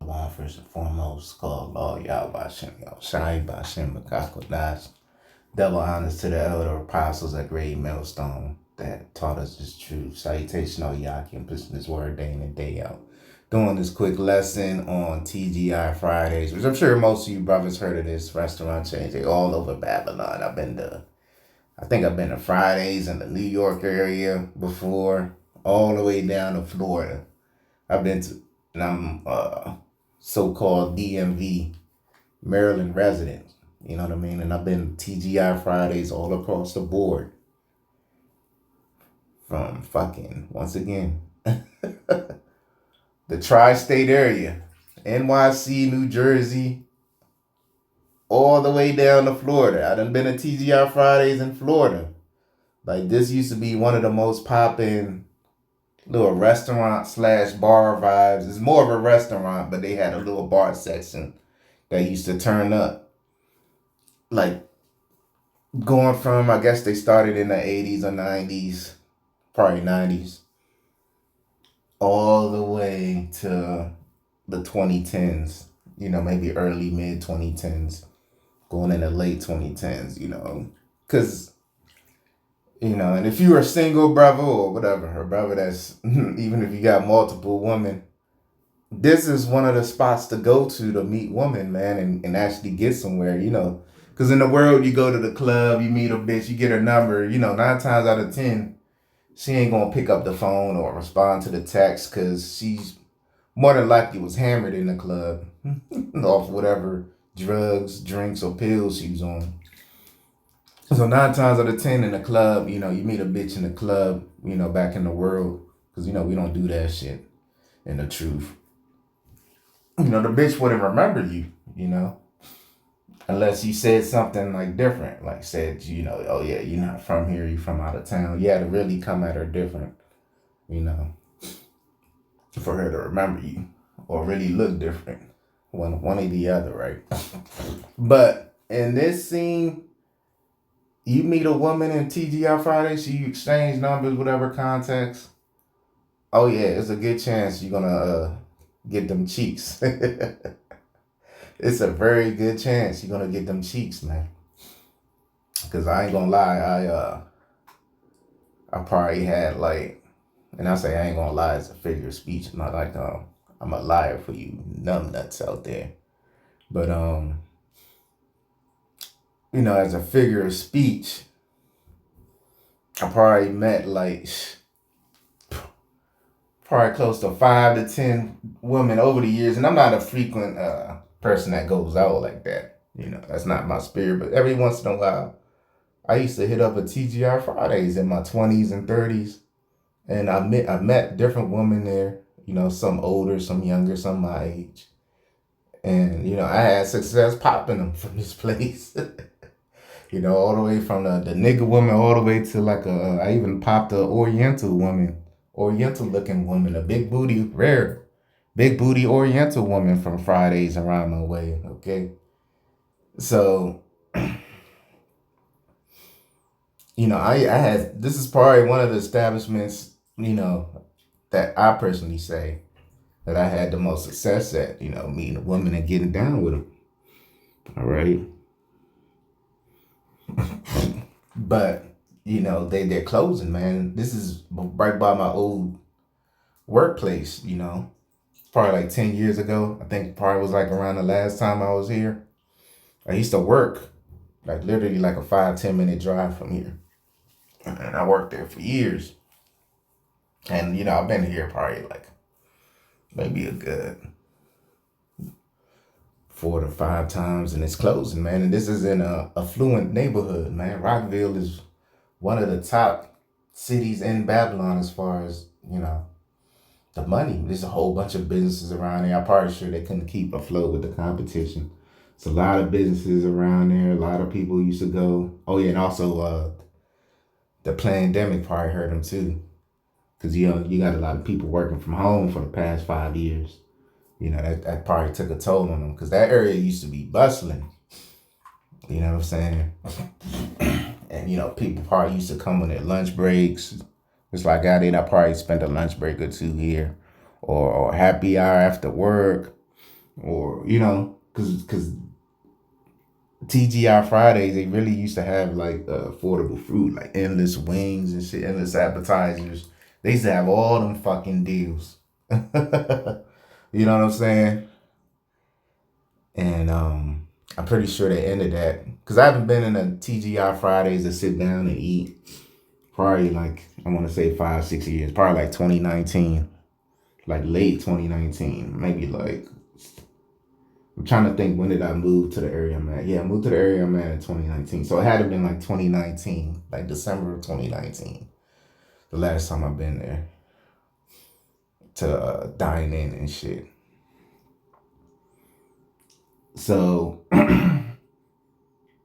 Shalom, first and foremost, called Law Yahweh Shem Shai Bashem Makakodash. Double honors to the elder apostles at Great Millstone that taught us this truth. Salutation, all Yakim, pushing this word day in and day out. Doing this quick lesson on TGIFridays, which I'm sure most of you brothers heard of this restaurant chain. They all over Babylon. I think I've been to Fridays in the New York area before, all the way down to Florida. I've been to, and I'm so-called DMV, Maryland resident. You know what I mean? And I've been TGIFridays all across the board. From fucking, once again, the tri-state area, NYC, New Jersey, all the way down to Florida. I done been to TGIFridays in Florida. Like, this used to be one of the most poppin' little restaurant slash bar vibes. It's more of a restaurant, but they had a little bar section that used to turn up. Like, going from, I guess they started in the 80s or 90s, probably 90s, all the way to the 2010s, you know, maybe early, mid 2010s, going into late 2010s, you know, because, you know, and if you're a single brother or whatever, a brother that's, even if you got multiple women, this is one of the spots to go to meet women, man, and actually get somewhere, you know. Because in the world, you go to the club, you meet a bitch, you get her number, you know, 9 times out of 10, she ain't going to pick up the phone or respond to the text because she's more than likely was hammered in the club off whatever drugs, drinks, or pills she was on. So 9 times out of 10 in the club, you know, you meet a bitch in the club, you know, back in the world, because, you know, we don't do that shit in the truth. You know, the bitch wouldn't remember you, you know, unless you said something like different, like said, you know, oh yeah, you're not from here, you're from out of town. You had to really come at her different, you know, for her to remember you or really look different. One or the other, right? But in this scene, you meet a woman in TGIFridays, you exchange numbers, whatever context. Oh yeah, it's a good chance you're gonna get them cheeks. It's a very good chance you're gonna get them cheeks, man. Cause I ain't gonna lie, I probably had like, and I say I ain't gonna lie as a figure of speech. I'm not like I'm a liar for you numbnuts out there. But you know, as a figure of speech, I probably met like probably close to 5 to 10 women over the years, and I'm not a frequent person that goes out like that. You know, that's not my spirit. But every once in a while, I used to hit up a TGIFridays in my 20s and 30s, and I met different women there. You know, some older, some younger, some my age, and you know, I had success popping them from this place. You know, all the way from the nigga woman all the way to like I even popped a Oriental looking woman, a big booty, rare, big booty Oriental woman from Fridays around my way. Okay, so you know, I had, this is probably one of the establishments, you know, that I personally say that I had the most success at, you know, meeting a woman and getting down with them. All right. But, you know, they're closing, man. This is right by my old workplace, you know, probably like 10 years ago. I think probably was like around the last time I was here. I used to work like literally like a 5-10 minute drive from here. And I worked there for years. And, you know, I've been here probably like maybe a good 4 to 5 times, and it's closing, man. And this is in a affluent neighborhood, man. Rockville is one of the top cities in Babylon as far as, you know, the money. There's a whole bunch of businesses around there. I'm probably sure they couldn't keep afloat with the competition. It's a lot of businesses around there. A lot of people used to go. Oh yeah, and also the pandemic probably hurt them too, because you know you got a lot of people working from home for the past 5 years. You know, that probably took a toll on them, because that area used to be bustling. You know what I'm saying? And, you know, people probably used to come on their lunch breaks. It's like I probably spent a lunch break or two here, or happy hour after work. or because TGI Fridays, they really used to have like affordable food, like endless wings and shit, endless appetizers. They used to have all them fucking deals. You know what I'm saying? And I'm pretty sure they ended that because I haven't been in a TGI Fridays to sit down and eat. Probably like I want to say 5, 6 years. Probably like 2019, like late 2019, maybe like I'm trying to think when did I move to the area I'm at. Yeah, I moved to the area I'm at in 2019. So it had to been like 2019, like December of 2019. The last time I've been there to dine in and shit. So, that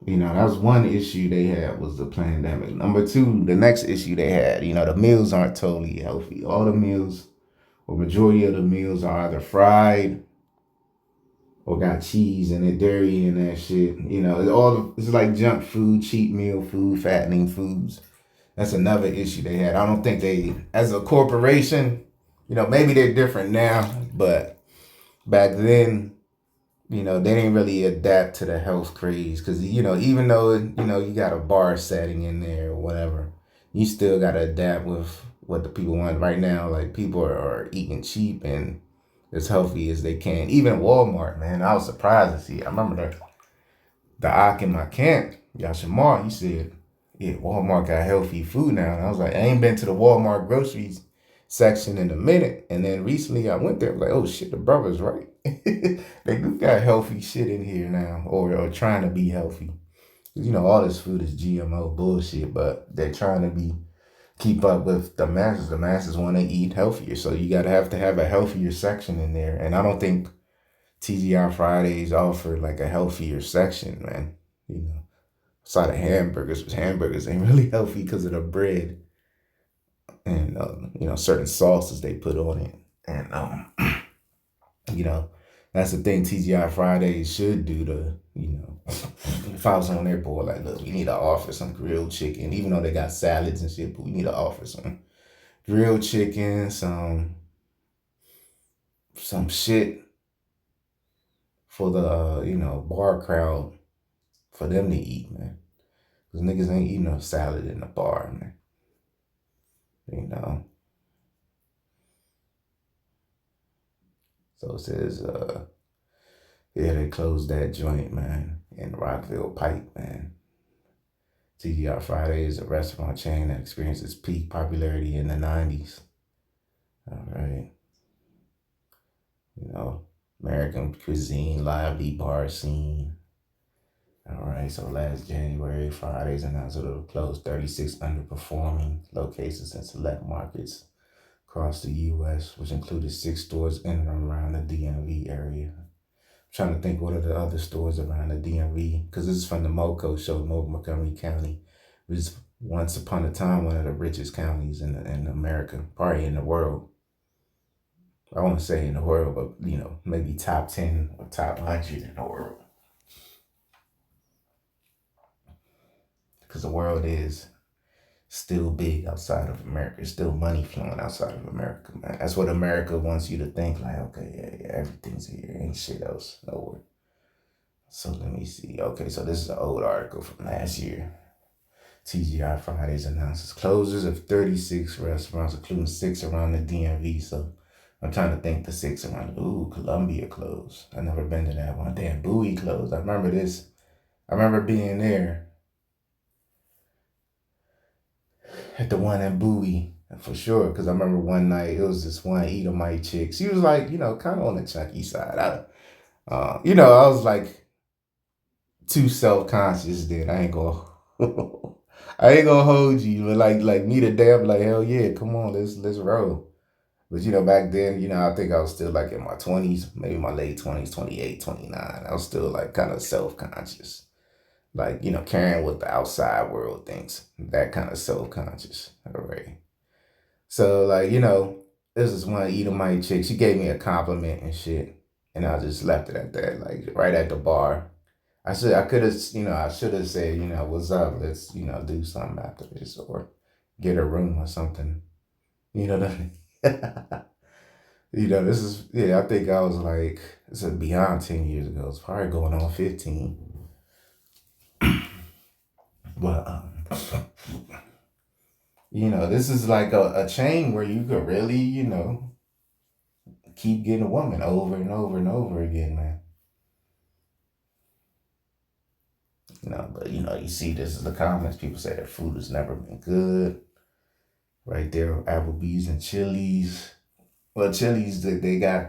was one issue they had was the pandemic. Number two, the next issue they had, the meals aren't totally healthy. All the meals, or majority of the meals are either fried or got cheese and dairy and that shit. It's like junk food, cheap meal food, fattening foods. That's another issue they had. I don't think they, as a corporation, maybe they're different now, but back then, they didn't really adapt to the health craze because, even though, you got a bar setting in there or whatever, you still got to adapt with what the people want right now. Like people are eating cheap and as healthy as they can. Even Walmart, man, I was surprised to see. I remember the Ock in my camp, Yashamar, he said, yeah, Walmart got healthy food now. And I was like, I ain't been to the Walmart groceries section in a minute. And then recently I went there, like, oh shit, the brother's right. They do got healthy shit in here now, or trying to be healthy. All this food is GMO bullshit, but they're trying to keep up with the masses. The masses want to eat healthier. So you gotta have to have a healthier section in there. And I don't think TGI Fridays offer like a healthier section, man. Side of hamburgers ain't really healthy because of the bread and certain sauces they put on it. And you know, that's the thing TGI Fridays should do to, if I was on their board, like, look, we need to offer some grilled chicken, even though they got salads and shit, but we need to offer some grilled chicken, some shit for the bar crowd for them to eat, man. Cause niggas ain't eating no salad in the bar, man. So it says, yeah, they closed that joint, man, in Rockville Pike, man. TGI Friday is a restaurant chain that experienced its peak popularity in the 90s. All right. American cuisine, lively bar scene. All right, so last January, Fridays announced it will close 36 underperforming locations in select markets across the U.S., which included 6 stores in and around the DMV area. I'm trying to think what are the other stores around the DMV, because this is from the MoCo show, Montgomery County, which is once upon a time one of the richest counties in America, probably in the world. I won't say in the world, but maybe top 10 or top 100 in the world. Because the world is still big outside of America. It's still money flowing outside of America, man. That's what America wants you to think, like, okay, yeah, everything's here. Ain't shit else nowhere. So let me see. Okay, so this is an old article from last year. TGI Fridays announces closures of 36 restaurants, including 6 around the DMV. So I'm trying to think the 6 around. Ooh, Columbia closed. I never been to that one. Damn, Bowie closed. I remember this. I remember being there at the one in Bowie for sure. Because I remember one night it was this one Edomite chick. She was like, kind of on the chunky side. I was like too self conscious. Then I ain't gonna, I ain't gonna hold you, but like me to damn, like hell yeah, come on, let's roll. But back then, I think I was still like in my 20s, maybe my late 20s, 28, 29. I was still like kind of self conscious. Like, caring what the outside world thinks. That kind of self conscious. All right. So, like, this is one Edomite chick. She gave me a compliment and shit. And I just left it at that, like right at the bar. I should have said, what's up? Let's, do something after this or get a room or something. You know what I mean? This is, I think I was like, it's beyond 10 years ago. It's probably going on 15. But, this is like a chain where you could really, keep getting a woman over and over and over again, man. But, you see this in the comments. People say their food has never been good. Right there, Applebee's and Chili's. Well, Chili's, they got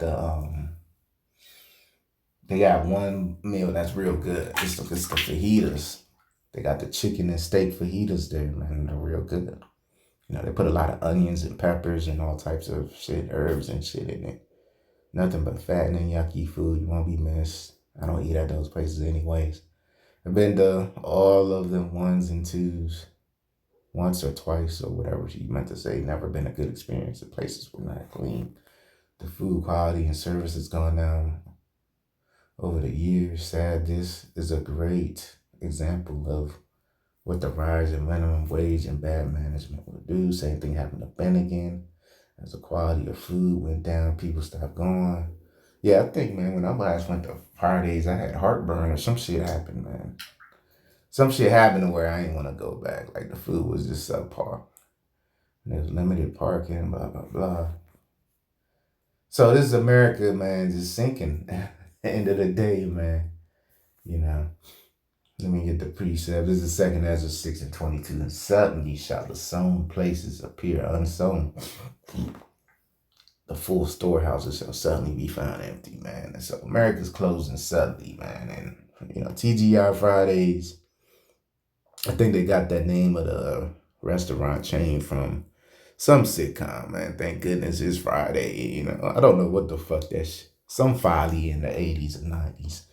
they got one meal that's real good. It's the fajitas. They got the chicken and steak fajitas there, man. They're real good. They put a lot of onions and peppers and all types of shit, herbs and shit in it. Nothing but fattening, yucky food. You won't be missed. I don't eat at those places anyways. I've been to all of them ones and twos once or twice or whatever you meant to say. Never been a good experience. The places were not clean. The food quality and service has gone down over the years. Sad, this is a great example of what the rise in minimum wage and bad management will do. Same thing happened to Bennigan. As the quality of food went down, people stopped going. Yeah, I think, man, when I last went to Fridays, I had heartburn or some shit happened, man. Some shit happened to where I didn't want to go back. Like the food was just subpar. And there's limited parking, blah, blah, blah. So this is America, man, just sinking. At the end of the day, man, Let me get the precept. This is second Ezra 6 and 22. And suddenly shall the sown places appear unsown. The full storehouses shall suddenly be found empty, man. And so America's closing suddenly, man. And, TGI Fridays, I think they got that name of the restaurant chain from some sitcom, man. Thank goodness it's Friday. I don't know what the fuck that some folly in the 80s and 90s.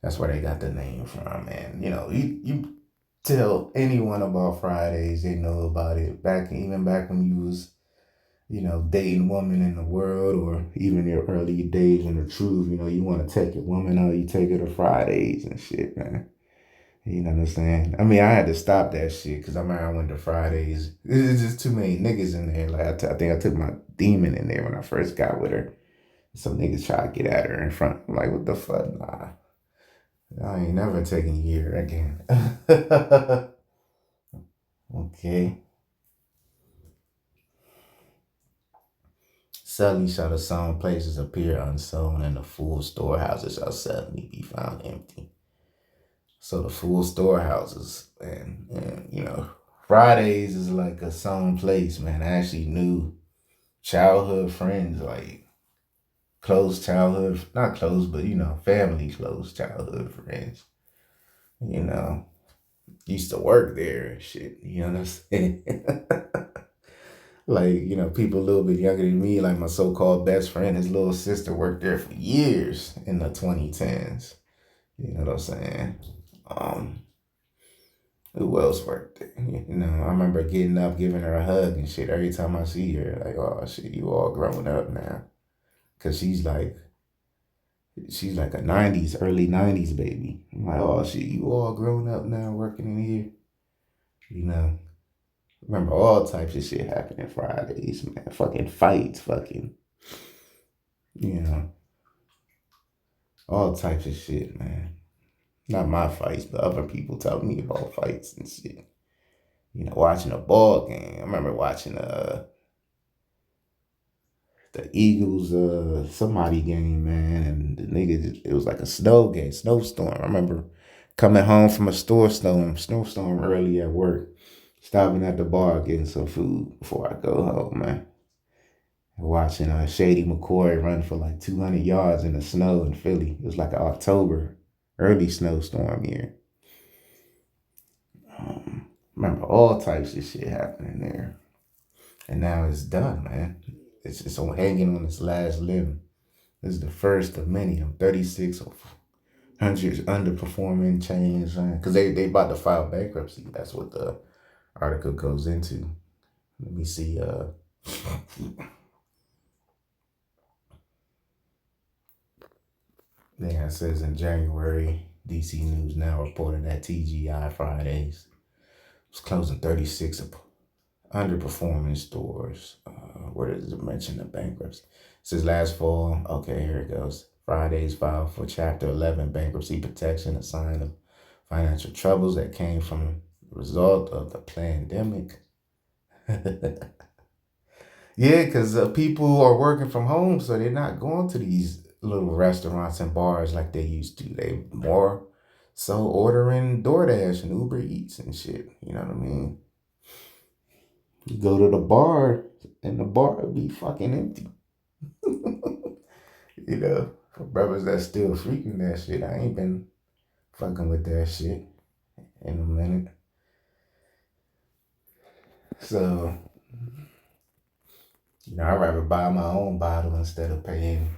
That's where they got the name from, man. You tell anyone about Fridays, they know about it. Even back when you was, dating women in the world, or even your early days in the truth, you want to take your woman out, you take her to Fridays and shit, man. You know what I'm saying? I mean, I had to stop that shit because I remember I went to Fridays. There's just too many niggas in there. Like, I think I took my demon in there when I first got with her. Some niggas try to get at her in front. I'm like, what the fuck? Nah. I ain't never taking you here again. Okay. Suddenly shall the sown places appear unsown, and the full storehouses shall suddenly be found empty. So the full storehouses, and Fridays is like a sown place, man. I actually knew childhood friends, like close childhood, not close, but family close childhood friends. Used to work there and shit. You know what I'm saying? Like, people a little bit younger than me, like my so-called best friend, his little sister worked there for years in the 2010s. You know what I'm saying? Who else worked there? I remember getting up, giving her a hug and shit every time I see her. Like, oh shit, you all grown up now. Cause she's like a 90s, early 90s baby. I'm like, oh shit, you all grown up now working in here. Remember all types of shit happening Fridays, man. Fucking fights, all types of shit, man. Not my fights, but other people telling me about fights and shit. Watching a ball game. I remember watching the Eagles somebody game, man, and the nigga, it was like a snowstorm. I remember coming home from a snowstorm early at work, stopping at the bar getting some food before I go home, man. Watching Shady McCoy run for like 200 yards in the snow in Philly. It was like an October, early snowstorm year. Remember all types of shit happening there. And now it's done, man. It's just hanging on its last limb. This is the first of many. I'm 36 of hundreds underperforming chains, because they about to file bankruptcy. That's what the article goes into. Let me see. Yeah, it says in January, DC News Now reported that TGI Fridays was closing 36 underperforming stores where does it mention the bankruptcy? It says last fall. Okay, here it goes. Fridays filed for Chapter 11 bankruptcy protection, a sign of financial troubles that came from the result of the pandemic. Yeah, because people are working from home, so they're not going to these little restaurants and bars like they used to. They more so ordering DoorDash and Uber Eats and shit. You know what I mean? You go to the bar and the bar be fucking empty. You know, for brothers that still freaking that shit, I ain't been fucking with that shit in a minute. So, I'd rather buy my own bottle instead of paying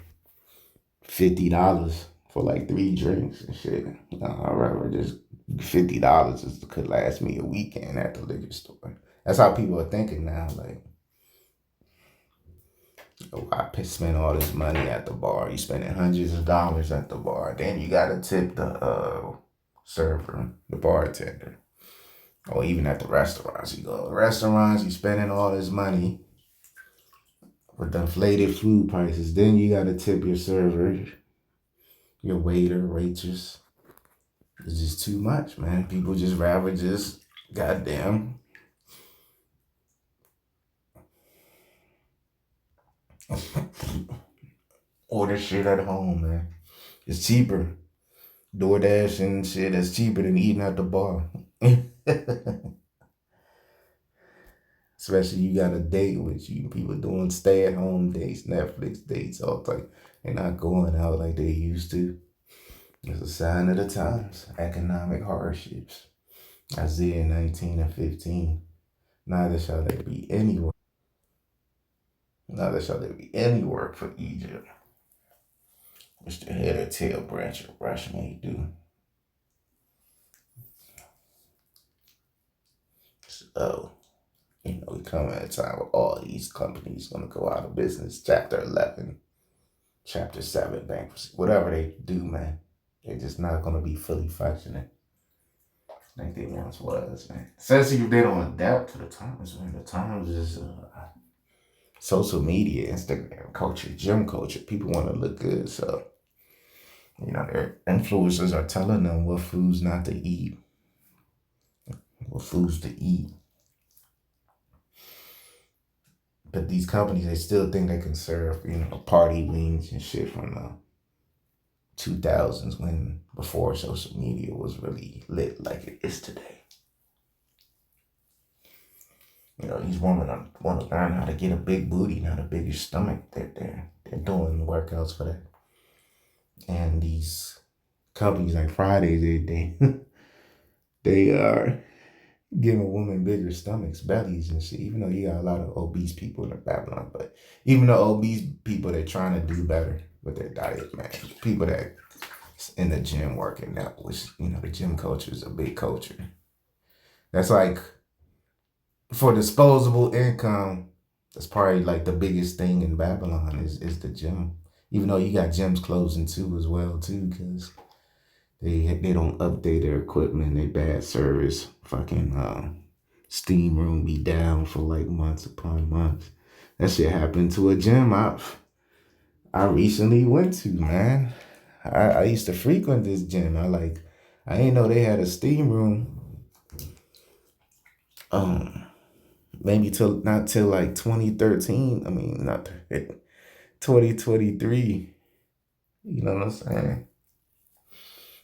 $50 for like 3 drinks and shit. I'd rather just $50 just could last me a weekend at the liquor store. That's how people are thinking now. Like, oh, I spend all this money at the bar. You spending hundreds of dollars at the bar. Then you gotta tip the server, the bartender. Or even at the restaurants. You go to restaurants, you spending all this money with the inflated food prices. Then you gotta tip your server, your waiter, waitress. It's just too much, man. People just rather just goddamn order shit at home, man. It's cheaper. DoorDash and shit is cheaper than eating at the bar. Especially you got a date with you. People doing stay at home dates, Netflix dates, all type. They're not going out like they used to. It's a sign of the times. Economic hardships. Isaiah 19 and 15. Neither shall there be any work. Neither shall there be any work for Egypt, which the head or tail branch of brush may do. So, we come at a time where all these companies gonna go out of business. Chapter 11, Chapter 7 bankruptcy. Whatever they do, man, they're just not gonna be fully functioning like they once was, man. Especially if they don't adapt to the times, man. The times is social media, Instagram culture, gym culture. People want to look good, so their influencers are telling them what foods not to eat, what foods to eat. But these companies, they still think they can serve, party wings and shit from the 2000s when before social media was really lit like it is today. These women want to learn how to get a big booty, not a bigger stomach. They're doing workouts for that. And these companies like Fridays, they are giving women bigger stomachs, bellies, and shit. Even though you got a lot of obese people in the Babylon, but even the obese people, they're trying to do better with their diet, man. People that in the gym working out, which the gym culture is a big culture. That's like for disposable income. That's probably like the biggest thing in Babylon is the gym. Even though you got gyms closing too as well too, because they don't update their equipment. They bad service. Fucking steam room be down for like months upon months. That shit happened to a gym I recently went to, man. I used to frequent this gym. I didn't know they had a steam room. Maybe not till like 2013. I mean, not 2023. You know what I'm saying?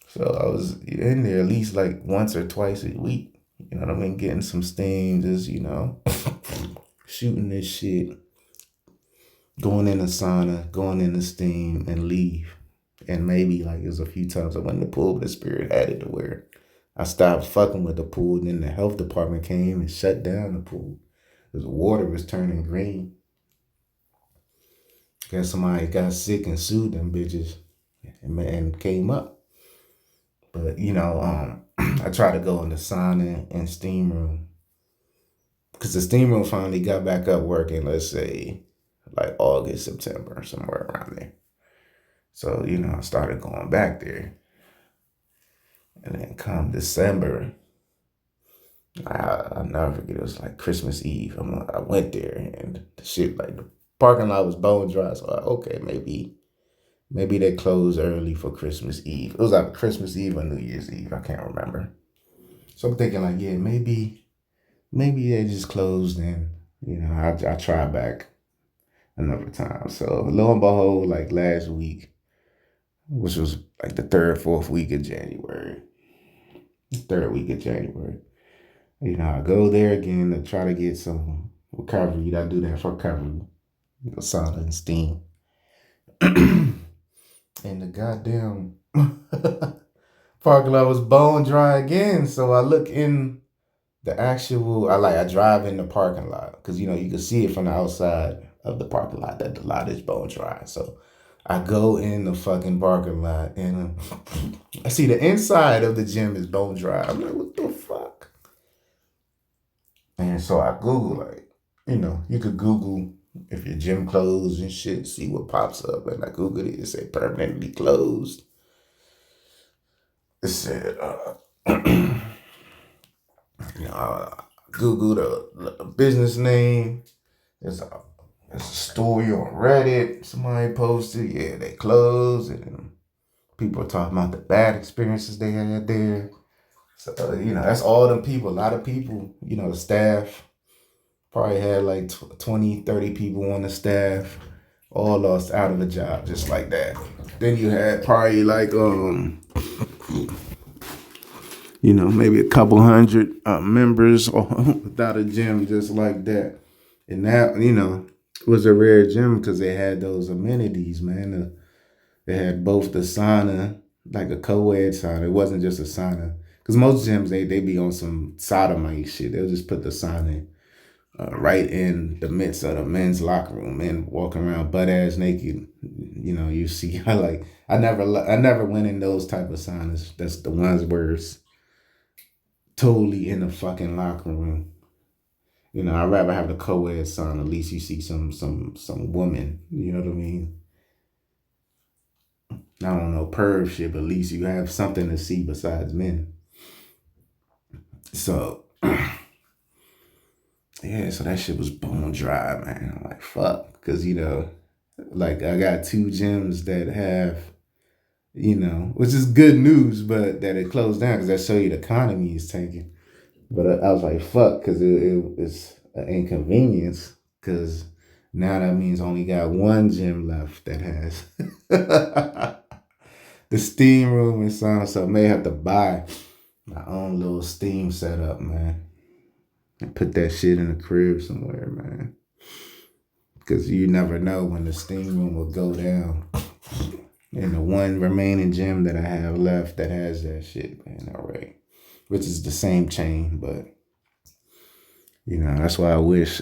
So I was in there at least like once or twice a week. You know what I mean? Getting some steam, just, shooting this shit, going in the sauna, going in the steam, and leave. And maybe like it was a few times I went in the pool, but the spirit had it to where I stopped fucking with the pool. And then the health department came and shut down the pool because the water was turning green. Guess somebody got sick and sued them bitches and came up. But, I tried to go in the sauna and steam room because the steam room finally got back up working, let's say, like August, September, somewhere around there. So, I started going back there. And then come December, I'll never forget. It was like Christmas Eve. I went there and the shit like the parking lot was bone dry. So okay, maybe they closed early for Christmas Eve. It was like Christmas Eve or New Year's Eve. I can't remember. So I'm thinking like, yeah, maybe they just closed and I try back another time. So lo and behold, like last week, which was like the third, fourth week of January, third week of January. I go there again to try to get some recovery. I do that for recovery, sauna and steam. And the goddamn parking lot was bone dry again. So I look in the actual, I drive in the parking lot because you can see it from the outside of the parking lot that the lot is bone dry. So I go in the fucking parking lot and I see the inside of the gym is bone dry. I'm like, what the fuck? And so I Google, like, you could Google if your gym closed and shit, see what pops up. And I Googled it, it said permanently closed. It said, I Googled a business name. There's a story on Reddit. Somebody posted, yeah, they closed. And people are talking about the bad experiences they had there. So, that's all them people. A lot of people, the staff probably had like 20, 30 people on the staff, all lost out of a job just like that. Then you had probably like, maybe a couple hundred members without a gym just like that. And that, was a rare gym because they had those amenities, man. They had both the sauna, like a co-ed sauna. It wasn't just a sauna. Because most gyms, they be on some sodomite shit. They'll just put the sauna right in the midst of the men's locker room, men walking around butt ass naked. You see, I never went in those type of saunas. That's the ones where it's totally in the fucking locker room. I'd rather have the co-ed sauna. At least you see some woman. You know what I mean? I don't know, perv shit, but at least you have something to see besides men. So, yeah, so that shit was bone dry, man. I'm like, fuck. Because, like I got two gyms that have, which is good news, but that it closed down because that show you the economy is tanking. But I was like, fuck, because it's an inconvenience because now that means I only got one gym left that has the steam room and sauna, so I may have to buy my own little steam setup, man. And put that shit in the crib somewhere, man. Because you never know when the steam room will go down. And the one remaining gym that I have left that has that shit, man, all right. Which is the same chain, but, that's why I wish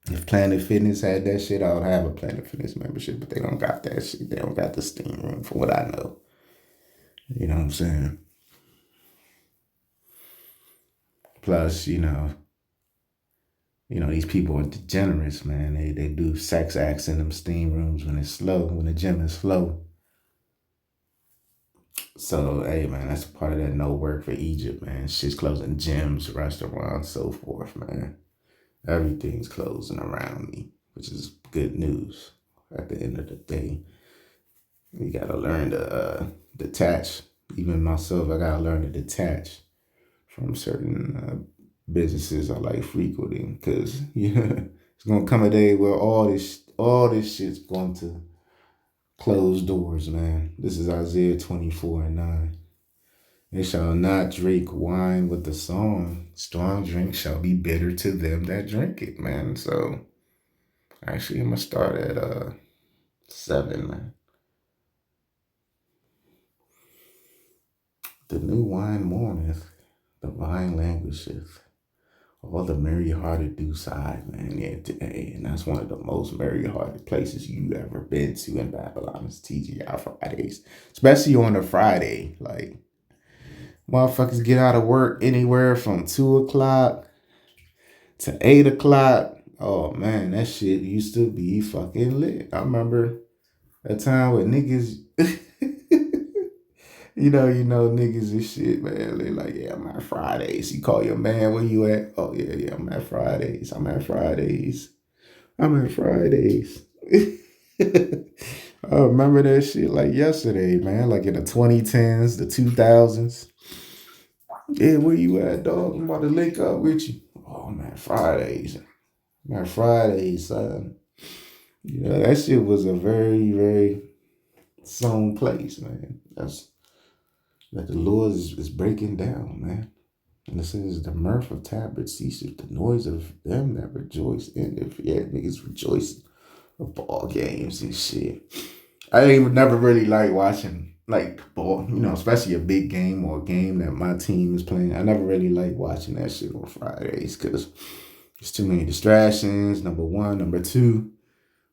if Planet Fitness had that shit, I would have a Planet Fitness membership, but they don't got that shit. They don't got the steam room, from what I know. You know what I'm saying? Plus, these people are degenerates, man. They do sex acts in them steam rooms when it's slow, when the gym is slow. So, hey, man, that's part of that no work for Egypt, man. Shit's closing gyms, restaurants, so forth, man. Everything's closing around me, which is good news. At the end of the day, you gotta learn to detach. Even myself, I gotta learn to detach from certain businesses I like frequenting because it's gonna come a day where all this shit's going to close doors, man. This is Isaiah 24:9. They shall not drink wine with the song. Strong drink shall be bitter to them that drink it, man. So actually I'm gonna start at 7, man. The new wine mourneth, the vine languisheth. All the merry-hearted do sigh, man. Yeah, today, and that's one of the most merry-hearted places you ever been to in Babylon is TGI Fridays, especially on a Friday. Like motherfuckers get out of work anywhere from 2 o'clock to 8 o'clock. Oh man, that shit used to be fucking lit. I remember a time with niggas. niggas and shit, man. They like, yeah, I'm at Fridays. You call your man, where you at? Oh yeah, yeah, I'm at Fridays. I'm at Fridays. I'm at Fridays. I remember that shit like yesterday, man. Like in the 2010s, the 2000s. Yeah, where you at, dog? I'm about to link up with you. Oh man, Fridays. Man, Fridays, son. That shit was a very, very song place, man. That's that the Lord is breaking down, man. And it says the mirth of tabrets ceases, the noise of them that rejoice in it. Yeah, niggas rejoice of ball games and shit. I ain't never really like watching like ball, especially a big game or a game that my team is playing. I never really like watching that shit on Fridays because there's too many distractions. Number one, number two.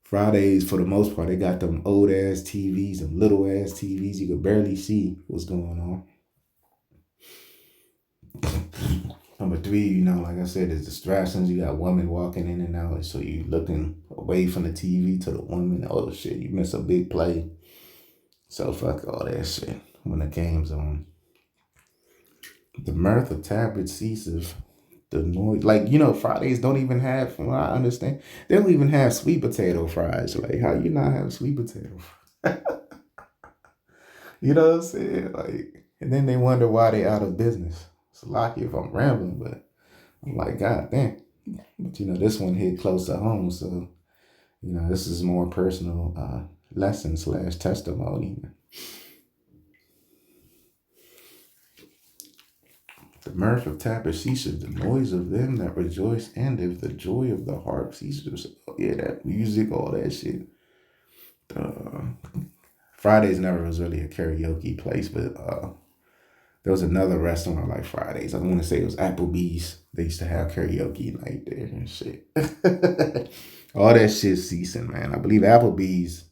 Fridays, for the most part, they got them old ass TVs, them little ass TVs. You could barely see what's going on. Number three, like I said, there's distractions. You got women walking in and out, so you looking away from the TV to the woman. Oh shit, you miss a big play. So fuck all that shit when the game's on. The mirth of tabrets ceases. The noise, like Fridays don't even have. From what I understand, they don't even have sweet potato fries. Like how you not have sweet potato fries? You know what I'm saying? Like, and then they wonder why they out of business. It's lucky if I'm rambling, but I'm like, God damn. But this one hit close to home, so this is more personal lesson slash testimony. The mirth of tabrets ceases, the noise of them that rejoice, and if the joy of the harp ceases. Yeah, that music, all that shit. Fridays never was really a karaoke place, but there was another restaurant like Fridays. I don't want to say it was Applebee's. They used to have karaoke night there and shit. All that shit ceasing, man. I believe Applebee's,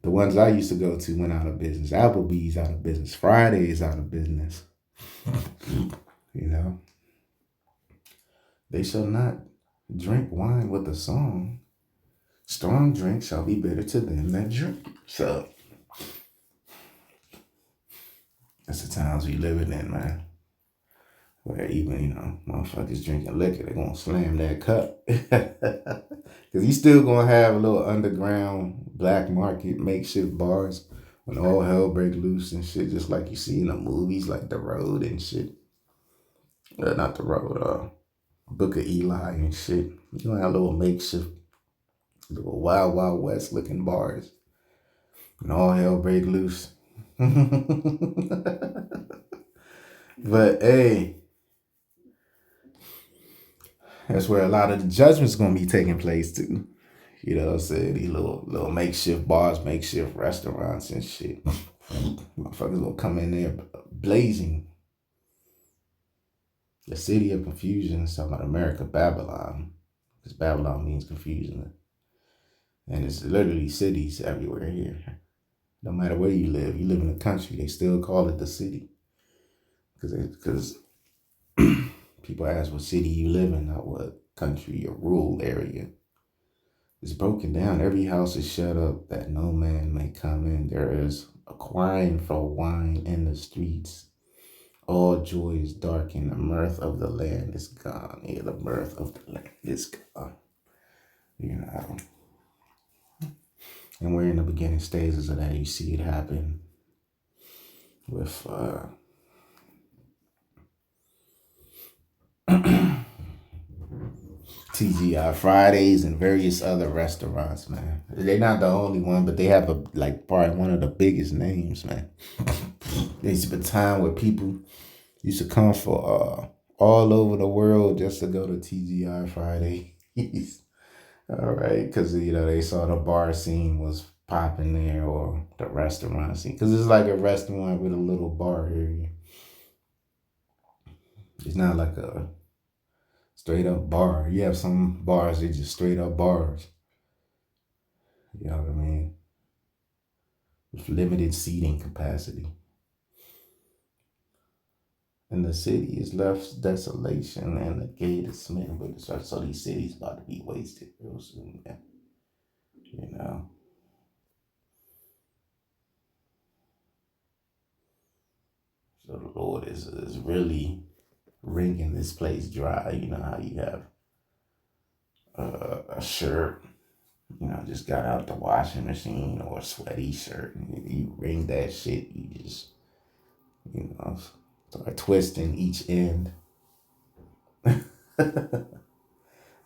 the ones I used to go to, went out of business. Applebee's out of business. Fridays out of business. They shall not drink wine with a song. Strong drink shall be bitter to them that drink. So that's the times we living in, man. Where even, motherfuckers drinking liquor, they gonna slam that cup. Cause you still gonna have a little underground black market makeshift bars when all hell break loose and shit, just like you see in the movies like The Road and shit. Not The Road, Book of Eli and shit. You gonna have little makeshift, little wild, wild west looking bars. And all hell break loose. But hey, that's where a lot of the judgment's gonna be taking place too. You know what I'm saying? These little makeshift bars, makeshift restaurants and shit. Motherfuckers gonna come in there blazing. The city of confusion is talking about America, Babylon. Because Babylon means confusion. And it's literally cities everywhere here. No matter where you live in a country, they still call it the city. Because people ask what city you live in, not what country or rural area. It's broken down. Every house is shut up that no man may come in. There is a crying for wine in the streets. All joy is dark and the mirth of the land is gone. Yeah, the mirth of the land is gone. And we're in the beginning stages of that. You see it happen with TGI Fridays and various other restaurants, man. They're not the only one, but they have probably one of the biggest names, man. There's been a time where people used to come for all over the world just to go to TGI Fridays. All right, because they saw the bar scene was popping there or the restaurant scene, because it's like a restaurant with a little bar area. It's not like a straight up bar. You have some bars that just straight up bars. You know what I mean? With limited seating capacity. And the city is left desolation and the gate is smitten with destruction. So these cities about to be wasted real soon, man. You know. So the Lord is really wringing this place dry. You know how you have a shirt, just got out the washing machine, or a sweaty shirt, and you wring that shit, you just, start twisting each end.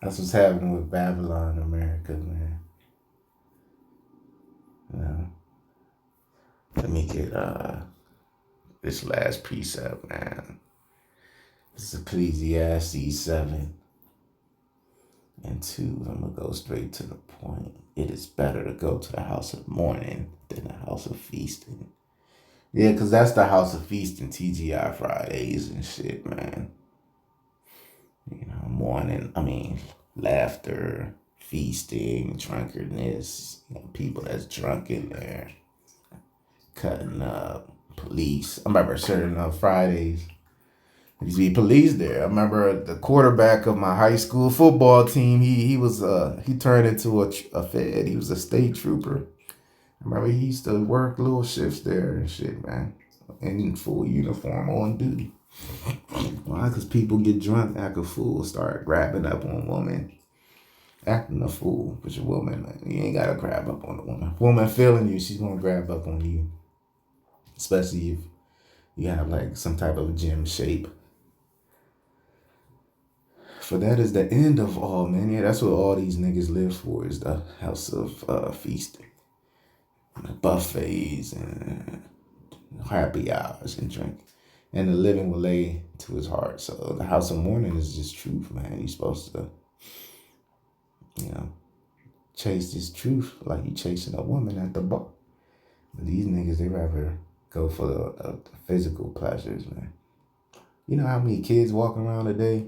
That's what's happening with Babylon, America, man. Let me get this last precept, man. This is Ecclesiastes 7:2. I'm gonna go straight to the point. It is better to go to the house of mourning than the house of feasting. Yeah, because that's the house of feasting, TGI Fridays and shit, man. Mourning, laughter, feasting, drunkenness, people that's drunk in there, cutting up, police. I remember certain Fridays, there used to be police there. I remember the quarterback of my high school football team, he turned into a fed. He was a state trooper. I remember he used to work little shifts there and shit, man. In full uniform on duty. Why? Because people get drunk, act a fool, start grabbing up on women. Acting a fool. But your woman, man, you ain't got to grab up on a woman. Woman feeling you, she's going to grab up on you. Especially if you have like some type of gym shape. For that is the end of all, man. Yeah, that's what all these niggas live for, is the house of feasting. Buffets and happy hours and drink. And the living will lay to his heart. So the house of mourning is just truth, man. You're supposed to, chase this truth like you chasing a woman at the bar. But these niggas, they rather go for the physical pleasures, man. You know how many kids walking around today?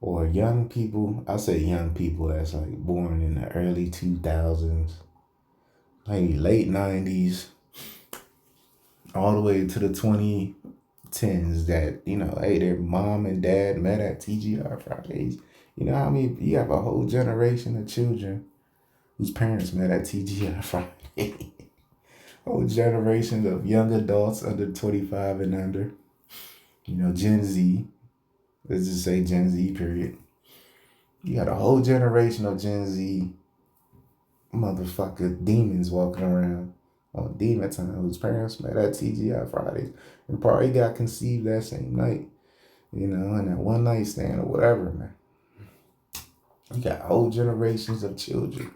Or young people, I say young people that's like born in the early 2000s, maybe late 90s, all the way to the 2010s that, hey, their mom and dad met at TGI Fridays. You know how many, you have a whole generation of children whose parents met at TGI Fridays. Whole generation of young adults under 25 and under. Gen Z. Let's just say Gen Z, period. You got a whole generation of Gen Z motherfucker demons walking around on demon time whose parents met at TGI Fridays and probably got conceived that same night, in that one night stand or whatever, man. You got whole generations of children.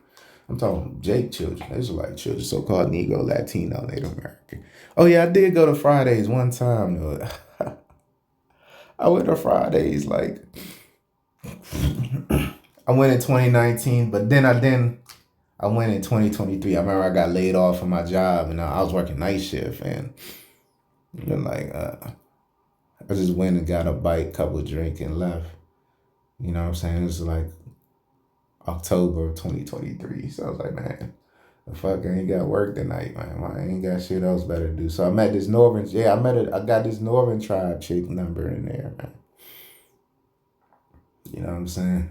I'm talking Jake children, Israelite children, so-called Negro, Latino, Native American. Oh yeah, I did go to Fridays one time though. I went to Fridays like I went in 2019, but then I went in 2023. I remember I got laid off from my job and I was working night shift and I just went and got a bite, couple drink and left. You know what I'm saying? It was like October of 2023. So I was like, man, the fuck, I ain't got work tonight, man. I ain't got shit else better to do. So I met this I got this Northern Tribe chick number in there, man. You know what I'm saying?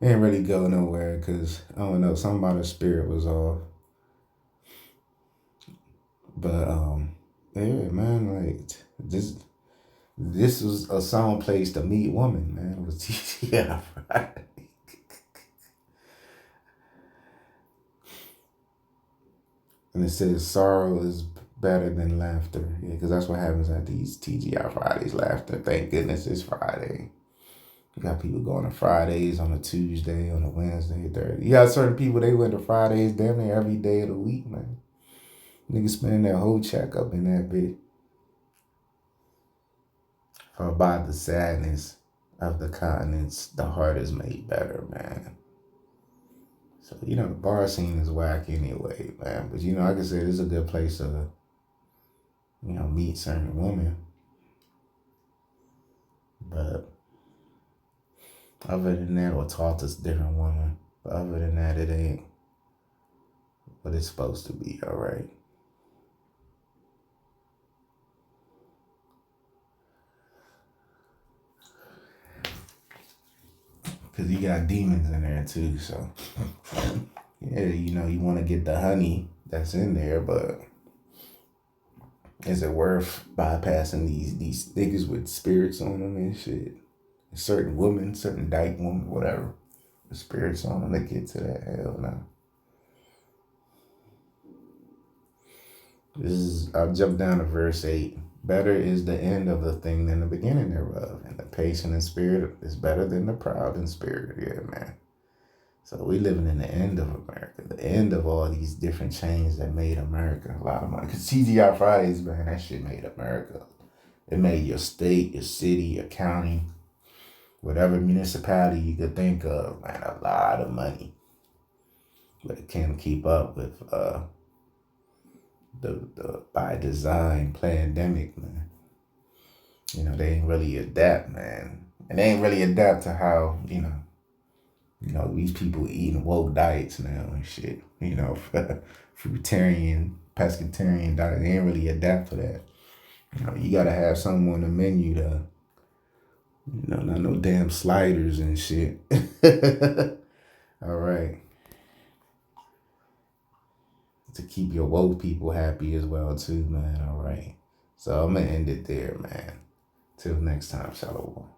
It didn't really go nowhere because, I don't know, something about her spirit was off. But, yeah, man, like, this was a song place to meet woman, man. It was TGI Friday. And it says sorrow is better than laughter. Yeah, because that's what happens at these TGI Fridays. Laughter. Thank goodness it's Friday. You got people going to Fridays on a Tuesday, on a Wednesday, Thursday. You got certain people, they went to Fridays damn near every day of the week, man. Niggas spending their whole check up in that bit. For by the sadness of the continents, the heart is made better, man. So, the bar scene is whack anyway, man. But, like I said, it's a good place to, meet certain women. But other than that, or talk to different women. But other than that, it ain't what it's supposed to be, all right? Because you got demons in there too, so yeah, you want to get the honey that's in there, but Is it worth bypassing these niggas with spirits on them and shit? Certain women, certain dyke woman, whatever, with spirits on them, they get to that. Hell no. I'll jump down to verse 8. Better is the end of the thing than the beginning thereof, and the patient in spirit is better than the proud in spirit. Yeah, man. So we living in the end of America, the end of all these different chains that made America a lot of money. Cause TGI Fridays, man, that shit made America. It made your state, your city, your county, whatever municipality you could think of, man, a lot of money. But it can't keep up with the by design pandemic, man. You know, they ain't really adapt, man. And they ain't really adapt to how, these people eating woke diets now and shit. Fruitarian, pescatarian diet. They ain't really adapt to that. You gotta have something on the menu to, not no damn sliders and shit. All right. To keep your woke people happy as well too, man. All right. So I'm gonna end it there, man. Till next time, shalom.